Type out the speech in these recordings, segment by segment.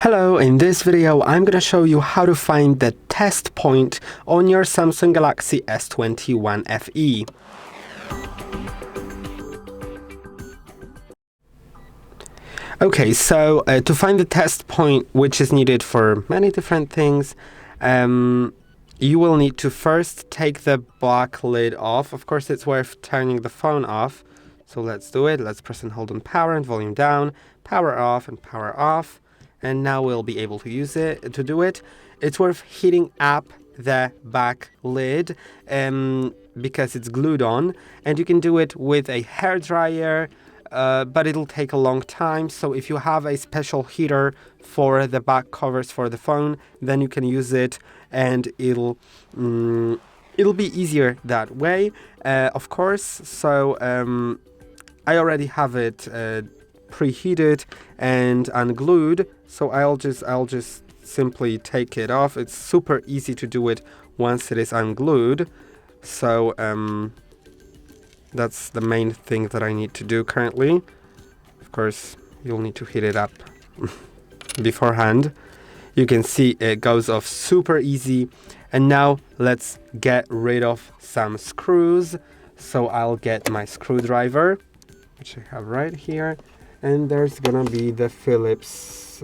Hello, in this video I'm going to show you how to find the test point on your Samsung Galaxy S21 FE. Okay, so to find the test point, which is needed for many different things, you will need to first take the black lid off. Of course, it's worth turning the phone off. So let's do it. Let's press and hold on power and volume down, power off and power off. And now we'll be able to use it. To do it, it's worth heating up the back lid because it's glued on, and you can do it with a hairdryer, but it'll take a long time. So if you have a special heater for the back covers for the phone, then you can use it, and it'll be easier that way, of course. So I already have it preheated and unglued, so I'll just simply take it off. It's super easy to do it once it is unglued. So that's the main thing that I need to do currently. Of course, you'll need to heat it up beforehand. You can see it goes off super easy. And now let's get rid of some screws. So I'll get my screwdriver, which I have right here. And there's gonna be the Phillips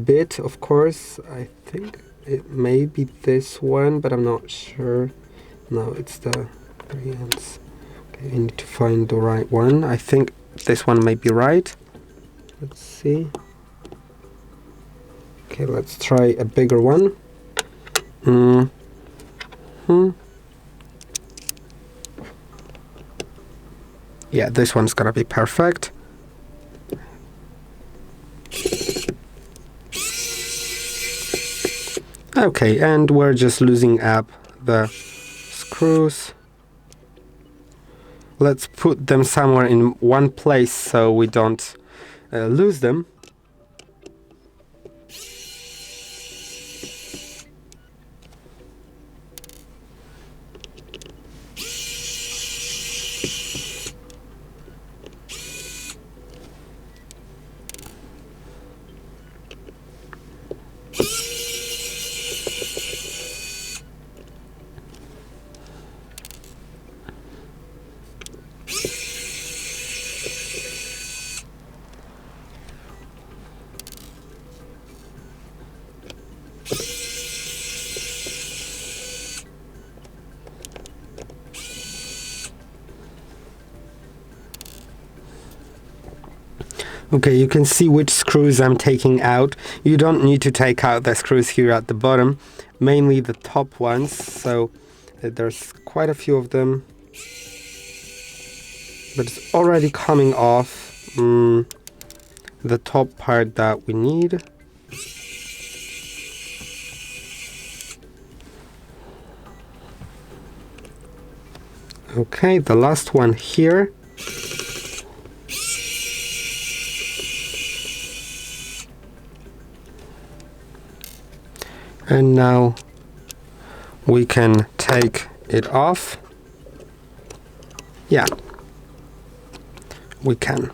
bit, of course. I think it may be this one, but I'm not sure. No, it's the 3 ends. Okay, I need to find the right one. I think this one may be right. Let's see. Okay, let's try a bigger one. Yeah, this one's gonna be perfect. Okay, and we're just loosening up the screws. Let's put them somewhere in one place so we don't lose them. Okay, you can see which screws I'm taking out. You don't need to take out the screws here at the bottom, mainly the top ones. So there's quite a few of them, but it's already coming off the top part that we need. Okay, the last one here. And now we can take it off. Yeah, we can.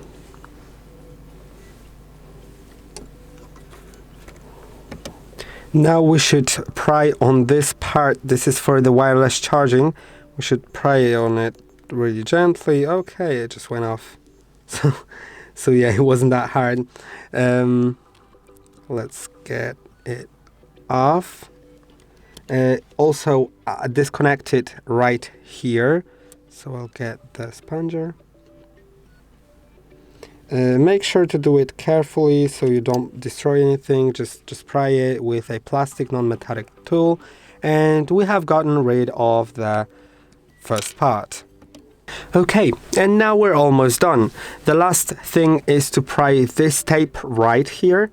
Now we should pry on this part. This is for the wireless charging. We should pry on it really gently. Okay, it just went off. So yeah, it wasn't that hard. Let's get it off. Also disconnect it right here, so I'll get the sponger. Make sure to do it carefully so you don't destroy anything. Just pry it with a plastic non-metallic tool, and we have gotten rid of the first part. Okay, and now we're almost done. The last thing is to pry this tape right here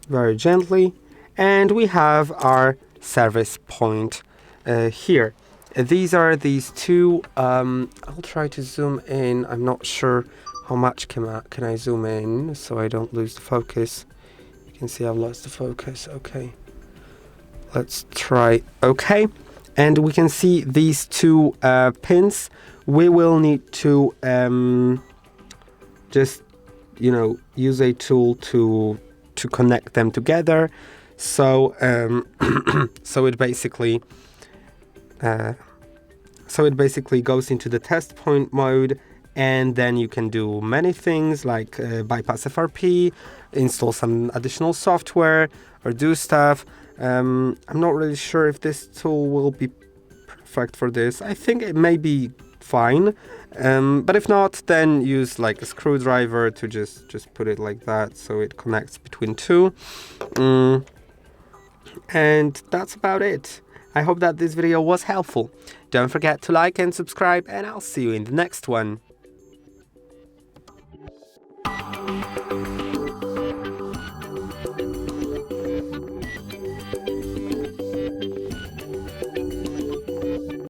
very gently, and we have our service point here. These are these two. I'll try to zoom in. I'm not sure how much can I zoom in so I don't lose the focus. You can see I've lost the focus. Okay, let's try. Okay, and we can see these two pins. We will need to just use a tool to connect them together. So so it basically goes into the test point mode, and then you can do many things like bypass FRP, install some additional software, or do stuff. I'm not really sure if this tool will be perfect for this. I think it may be fine, but if not, then use like a screwdriver to just put it like that so it connects between two. And that's about it. I hope that this video was helpful. Don't forget to like and subscribe, and I'll see you in the next one.